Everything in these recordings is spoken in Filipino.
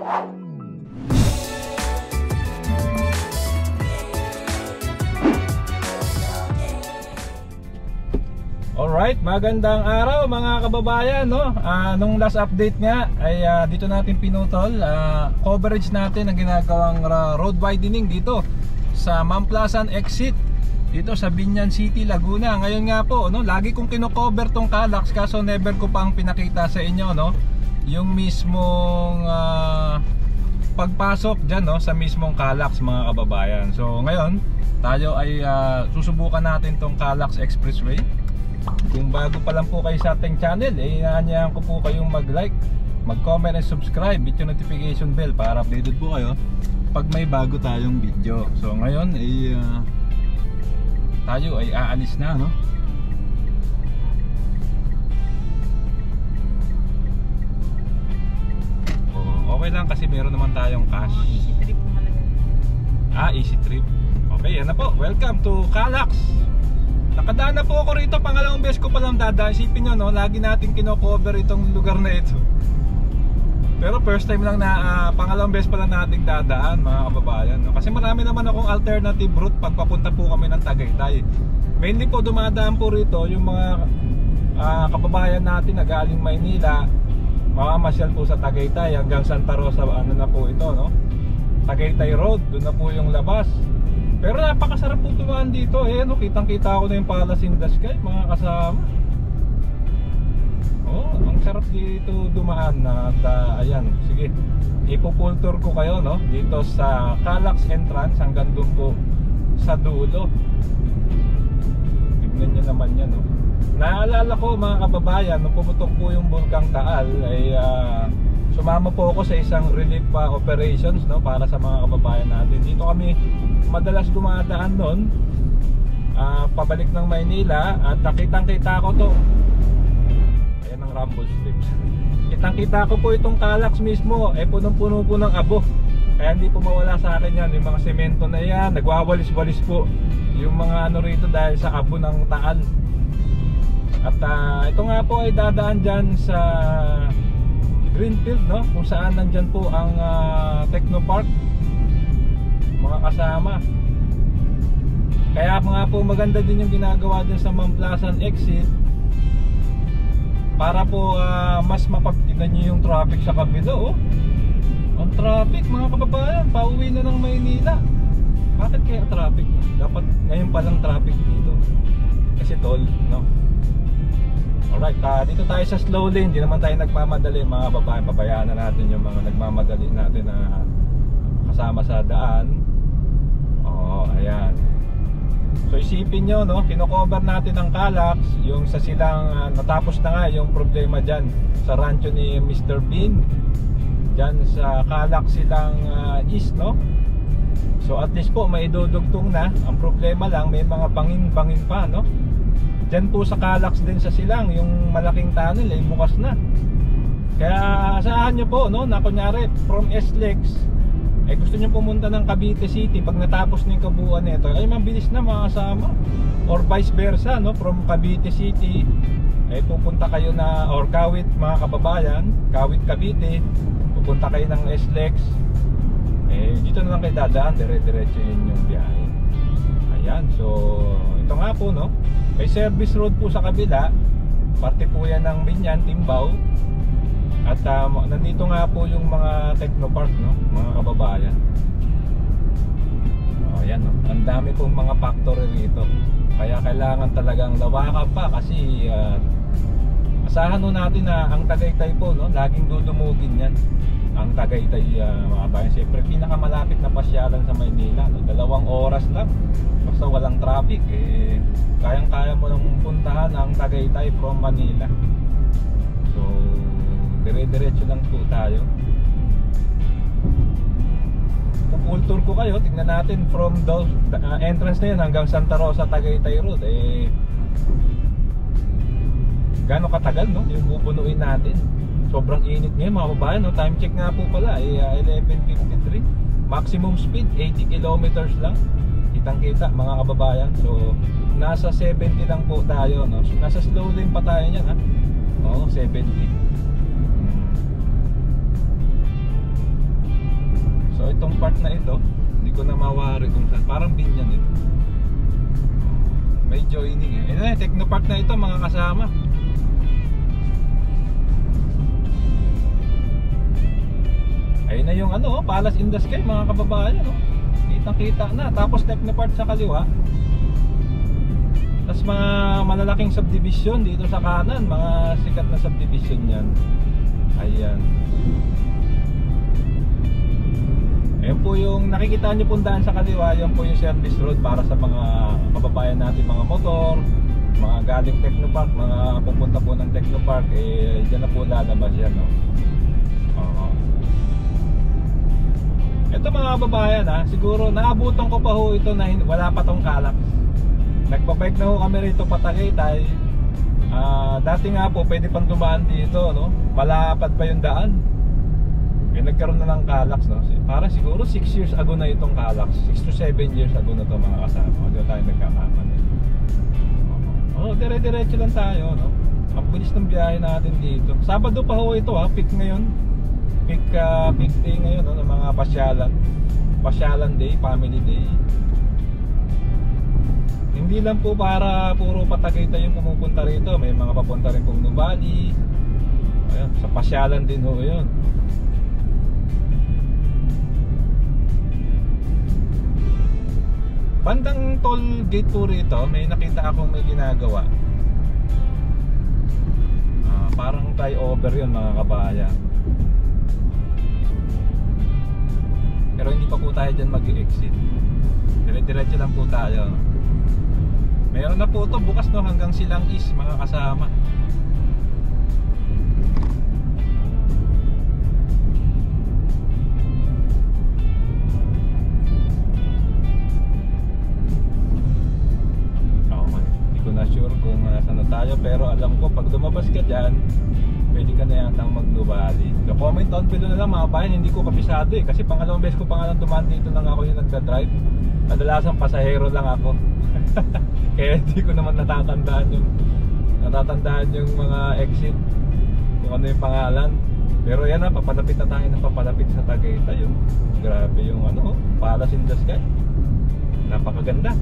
Alright, magandang araw mga kababayan, no? Nung last update nga ay dito natin pinutol coverage natin ng ginagawang road widening dito sa Mamplasan exit dito sa Binyan City, Laguna. Ngayon nga po, no, lagi kong kino-cover tong Calax kaso never ko pang pinakita sa inyo, no, yung mismong pagpasok dyan, no, sa mismong Calax mga kababayan. So ngayon tayo ay susubukan natin tong Calax Expressway. Kung bago pa lang po kayo sa ating channel, inaanyahan ko po kayong mag-like, mag-comment and subscribe, hit yung notification bell para updated po kayo pag may bago tayong video. So ngayon ay tayo ay aalis na, no? Okay lang kasi meron naman tayong cash. Easy trip mahalaga. Easy trip. Okay, yan na po. Welcome to Calax. Nakadaan na po ako rito, pangalawang beses ko palang dadaan. Isipin nyo, no, lagi natin kino-cover itong lugar na ito. Pero first time lang na pangalawang beses pa lang natin dadaan mga kababayan, no? Kasi marami naman akong alternative route pag papunta po kami ng Tagaytay. Mainly po dumadaan po rito yung mga kababayan natin na galing Maynila, mamamasyal po sa Tagaytay hanggang Santa Rosa, ano na po ito, no? Tagaytay Road, doon na po yung labas. Pero napakasarap po dumaan dito, no? Kitang kita ko na yung Palace in the Sky mga kasama. Ang sarap dito dumaan. At ayan, sige, ipo-full tour ko kayo, no, dito sa Calax entrance hanggang doon po sa dulo. Tignan nyo naman yan, no? Naalala ko mga kababayan, nung pumutok po yung Bulkang Taal ay sumama po ako sa isang relief operations, no, para sa mga kababayan natin. Dito kami madalas dumadaan noon, pabalik ng Maynila. At kitang-kita ko to. Ayan ang rumble strips. Kitang-kita ko po itong Calax mismo, punong-puno po ng abo. Kaya hindi po mawala sa akin yan, yung mga semento na yan. Nagwawalis-walis po yung mga ano rito dahil sa abo ng Taal. At ito nga po ay dadaan dyan sa Greenfield, no, kung saan nandyan po ang Technopark mga kasama. Kaya nga po maganda din yung ginagawa dyan sa Mamplasan exit para po mas mapagtinan nyo yung traffic sa kabila. Ang traffic mga kababayan, pauwi na ng Maynila. Bakit kaya traffic? Dapat ngayon palang traffic dito kasi toll, no? Alright, dito tayo sa slow lane. Hindi naman tayo nagmamadali mga babae. Pabayaan na natin yung mga nagmamadali natin na kasama sa daan. Ayan. So isipin nyo, no, kino-cover natin ang Calax. Yung sa silang natapos na nga yung problema dyan sa rancho ni Mr. Bean, dyan sa Calax silang east, no. So at least po may dudugtong na. Ang problema lang may mga bangin-bangin pa, no. Dyan po sa Calax din sa silang, yung malaking tunnel ay bukas na. Kaya asahan nyo po, no, na kunyari from SLEX gusto nyo pumunta ng Cavite City, pag natapos na yung kabuuan nito ay mabilis na mga kasama. Or vice versa, no, from Cavite City pupunta kayo na, or Kawit mga kababayan, Kawit Cavite, pupunta kayo ng SLEX, dito na lang kayo dadaan, dire-diretso yun yung biyahe. Ayan, so ito nga po, no, may service road po sa kabila, parte po yan ng Binyan, Timbao. At nandito nga po yung mga Technopark, no, mga kababayan. Ayan, no, ang dami pong mga factory rito. Kaya kailangan talagang lawakan pa kasi asahan no natin na ang Tagaytay po, no, laging dudumugin yan. Ang Tagaytay mga kababayan, siyempre pinakamalapit na pasyalan sa Maynila, no, 2 oras lang basta walang traffic. Kayang-kaya mo nang puntahan ang Tagaytay from Manila. So dire-diretso lang po tayo. Full tour ko kayo, tingnan natin from the entrance na yun hanggang Santa Rosa Tagaytay Road. Gano'ng katagal, no, yung pupunuin natin. Sobrang init ngayon mga kababayan, no? Time check nga po pala 11:53. Maximum speed 80 kilometers lang. Kitang-kita mga kababayan. So nasa 70 lang po tayo, no? So, nasa slow lane pa tayo niyan, ha. 70. na ito. Hindi ko na mawari kung saan. Parang binyan ito. May joining eh. Ayun na, Technopark na ito mga kasama. Ayun na yung ano, Palace in the Sky mga kababayan, no? Kitang-kita na. Tapos Technopark sa kaliwa. Tapos mga malalaking subdivision dito sa kanan, mga sikat na subdivision yan. Ayan. Ayan po yung nakikita nyo pong daan sa kaliwa. Yan po yung service road para sa mga kababayan natin, mga motor, mga galing Technopark, mga pupunta po ng Technopark. Eh, dyan na po lalabas yan, no? Oo. Ito mga kababayan, ha, siguro naabutan ko pa ho ito na wala pa tong Calax. Nagbabike na ho kami rito pa Tagaytay. Dati nga po pwede pang dumaan dito, no? Malapad pa yung daan. Eh nagkaroon na ng Calax, no? Para siguro 6 years ago na itong Calax. 6 to 7 years ago na to mga kasama. Hindi tayo nagkakaman. Dire-diretso lang tayo, no? Ang bilis ng biyahe natin dito. Sabado pa ho ito, ha? Peak ngayon. Peak day ngayon, no? Ng mga pasyalan. Pasyalan day, family day. Hindi lang po para puro Tagaytay yung pumupunta rito. May mga papunta rin pong Nubali. Ayan, sa pasyalan din ho yun. Bandang toll gate po rito, may nakita akong may ginagawa. Parang flyover yun mga kabayan. Pero hindi pa po tayo dyan mag-exit. Dire-diretso lang po tayo. Meron na po ito bukas, no, hanggang Silang East mga kasama. Hindi ko na sure kung saan na tayo, pero alam ko pag lumabas ka dyan, pwede ka na yatang mag-Nubali. Comment down below na lang mga bayan, hindi ko kabisado eh. Kasi pangalawang beses ko pa nga lang dumaan dito lang ako yung nagka-drive. Kadalasan pasahero lang ako. Kaya hindi ko naman natatandaan yung mga exit, kung ano yung pangalan. Pero yan na, papalapit na tayo ng papalapit sa Tagaytay. Grabe yung ano, Palace in the Sky. Napakaganda.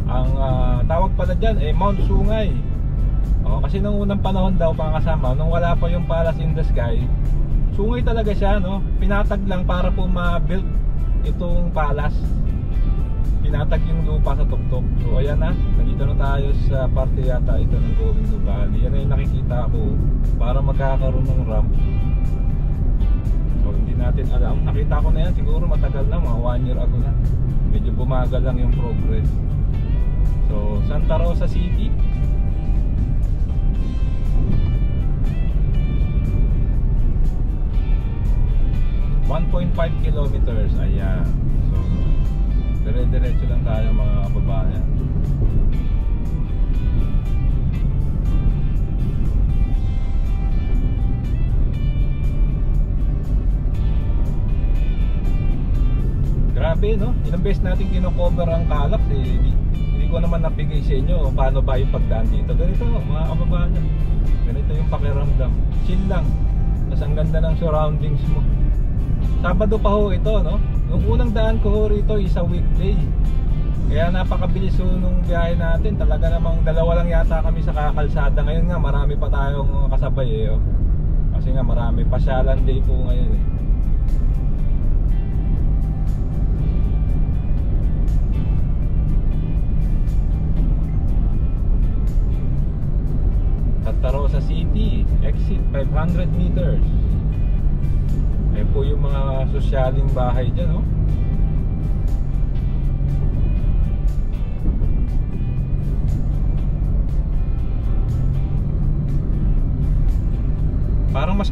Ang tawag pala dyan Mount Sungay. Kasi nung unang panahon daw mga kasama, nung wala pa yung Palace in the Sky, sungay talaga siya, no? Pinatag lang para po ma-build itong palace. Pinatag yung lupa sa tuktok. So ayan na, nandito na tayo sa parte yata ito ng Going Nubali. Yan na yung nakikita ko para magkakaroon ng ramp. So hindi natin alam. Nakita ko na yan siguro matagal na, mga 1 year ago na. Medyo bumagal lang yung progress. So Santa Rosa City. .5 kilometers. Ayan. So dire-diretso lang tayo mga kababayan. Grabe, no? Ilang beses natin kino-cover ang Calax eh. Hindi ko naman nabigay sa inyo paano ba yung pagdaan dito. Ganito mga kababayan. Ganito yung pakiramdam. Chill lang. Tapos ang ganda ng surroundings mo. Sabado pa ho ito, no? Nung unang daan ko ho rito is a weekday. Kaya napakabilis ho nung biyahe natin. Talaga namang dalawa lang yata kami sa kakalsada. Ngayon nga marami pa tayong kasabay eh, oh. Kasi nga marami, pasyalan day po ngayon eh. Santa Rosa City, exit 500 meters. Ayan po yung mga sosyaling bahay dyan, oh. Parang mas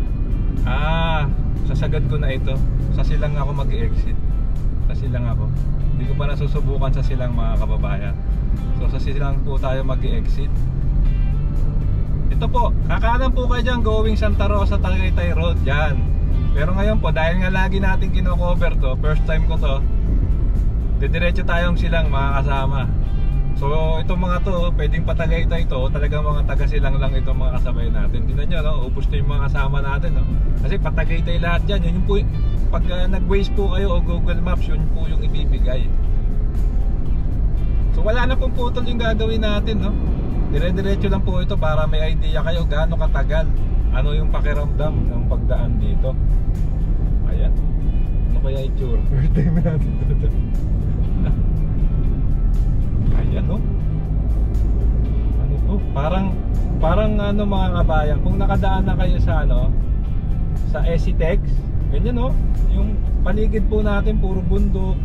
sasagad ko na ito. Sa Silang ako mag-exit. Sa Silang ako. Hindi ko pa nasusubukan sa Silang mga kababayan. So sa Silang po tayo mag-exit. Ito po, kakanan po kayo dyan going Santa Rosa Tagaytay Road dyan. Pero ngayon po, dahil nga lagi natin kino-cover to, first time ko to, didiretso tayong Silang mga kasama. So itong mga to, pwedeng patagaytay to, talagang mga taga Silang lang itong mga kasabay natin. Tingnan nyo, no? Ubus na yung mga kasama natin, no? Kasi patagaytay lahat dyan. Yun po, pag nag-Waze po kayo o Google Maps, yun po yung ibibigay. So wala na pong putol yung gagawin natin, no? Dire-diretso lang po ito para may idea kayo gaano katagal, ano yung pakiramdam ng pagdaan dito. Ayan. Ano kaya itsura? First time natin dito. Ayan, no? Ano to? Parang ano mga kabayan, kung nakadaan na kayo sa ano, sa SCTEX, ganyan, no? Yung paligid po natin puro bundok.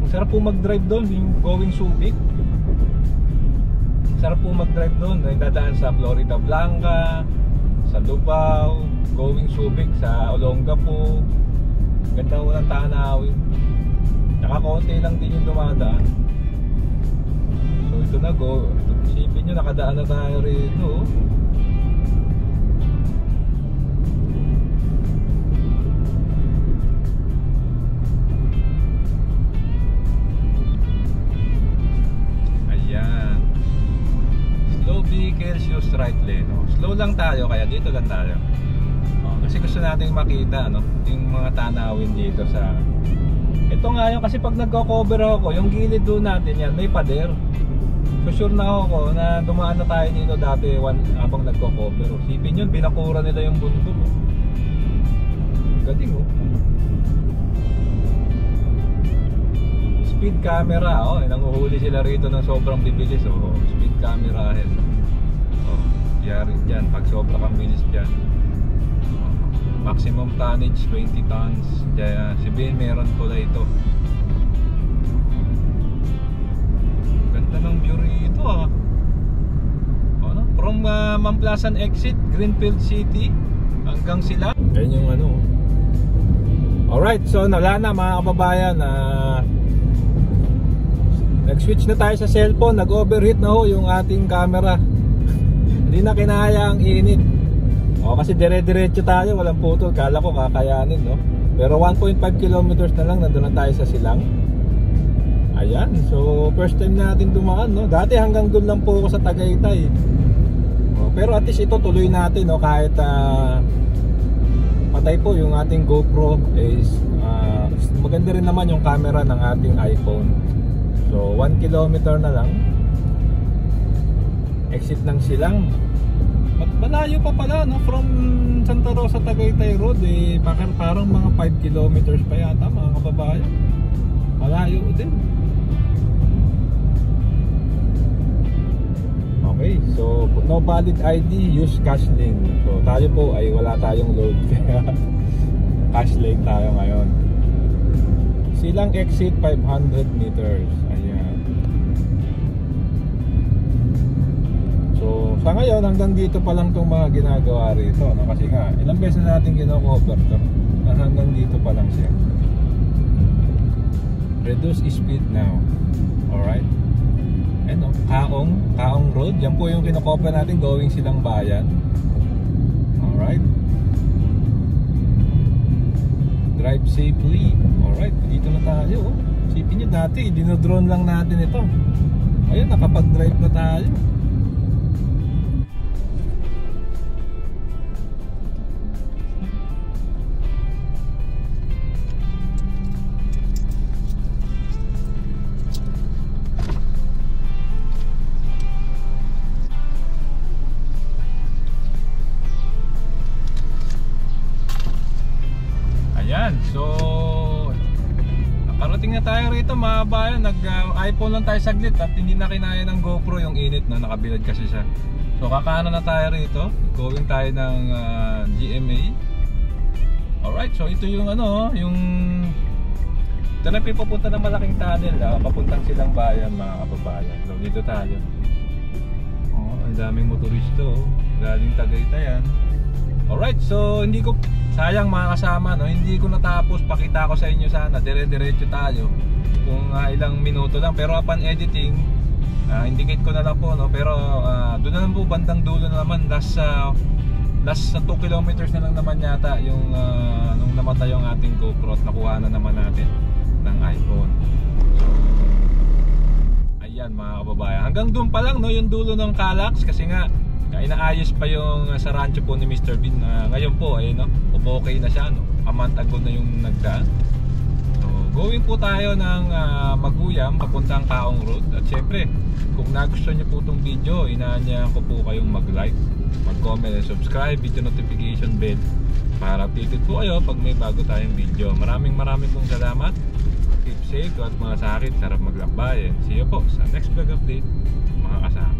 Ang sarap po mag-drive doon, yung going Subic. Sarap po mag-drive doon, dadaan sa Florida Blanca, sa Lubao, going Subic sa Olongapo. Ganda mo ng tanawin. Tsaka konti lang din yung dumadaan. So ito na, go. Ito, isipin nyo, nakadaan na tayo rito. Vehicles use right lane, no? Slow lang tayo, kaya dito lang tayo. Kasi gusto nating makita, no? Yung mga tanawin dito sa... Ito nga yun, kasi pag nagko-cover ako, yung gilid doon natin yan, may pader. So sure na ako na dumaan na tayo dito dati habang nagko-cover. Sipin yun, binakura nila yung bundok. Galing, oh. Speed camera, oh. Nanguhuli sila rito ng sobrang bibilis, oh. Speed camera ahead. Yari dyan, pag sobra kang bilis dyan. Maximum tonnage 20 tons. Kaya sabihin meron pula ito. Ganda ng view rito, ah. Ano? From Mamplasan exit, Greenfield City hanggang sila. Yan yung ano. Alright, so wala na mga kababayan. Nag-switch na tayo sa cellphone. Nag-overheat na ho yung ating camera. Hindi na kinaya ang init. Kasi dire-diretso tayo, walang putol. Kala ko kakayanin, no? Pero 1.5 kilometers na lang, nandun na tayo sa Silang. Ayan, so first time natin dumaan, no? Dati hanggang doon lang po ako sa Tagaytay. Pero at least ito tuloy natin, no? Kahit patay po yung ating GoPro is maganda rin naman yung camera ng ating iPhone. So 1 kilometer na lang. Exit ng Silang. Malayo pa pala, no? From Santa Rosa Tagaytay Road, parang mga 5 kilometers pa yata mga kababayan. Malayo din. Okay, so no valid ID, use CashLink. So tayo po ay wala tayong load, kaya CashLink tayo ngayon. Silang exit 500 meters. So sa ngayon hanggang dito pa lang itong mga ginagawa rito, no? Kasi nga ilang beses na natin kino-cover to, hanggang dito pa lang siya. Reduce speed now. Alright. Ano, Kaong Road. Yan po yung kino-cover natin going Silang Bayan. Alright. Drive safely. Alright, dito na tayo, oh. Sipin nyo dati, dinodrone lang natin ito. Ayun, nakapag-drive na tayo. So nakarating na tayo rito mga bayan. Nag-iPhone lang tayo saglit at hindi na kinaya ng GoPro yung init na nakabilad kasi siya. So kakanan na tayo rito. Going tayo ng GMA. Alright, so ito yung ano, yung ito na pipupunta ng malaking tunnel, papuntang Silang Bayan mga kababayan. So dito tayo. Ang daming motorista, galing Tagaytay yan. Alright, so hindi ko sayang mga kasama, no? Hindi ko natapos, pakita ko sa inyo sana, dire-diretso tayo kung ilang minuto lang, pero upon editing indicate ko na lang po, no? Pero doon na lang po bandang dulo na naman, last 2 kilometers na lang naman yata yung nung namatay yung ating GoPro at nakuha na naman natin ng iPhone. So ayan mga kababayan, hanggang doon pa lang, no, yung dulo ng Calax, kasi nga inaayos pa yung sa rancho po ni Mr. Bean. Ngayon po, no, okay na siya, no? a month ago na yung nagdaan. So going po tayo ng Maguyam papuntang Kaong Road. At syempre kung nagustuhan nyo po itong video, inaanyayahan ko po kayong mag-like, mag-comment and subscribe, video notification bell para updated po kayo pag may bago tayong video. Maraming pong salamat. Keep safe at mga sakit, sarap maglakbay. And see you po sa next vlog update mga kasama.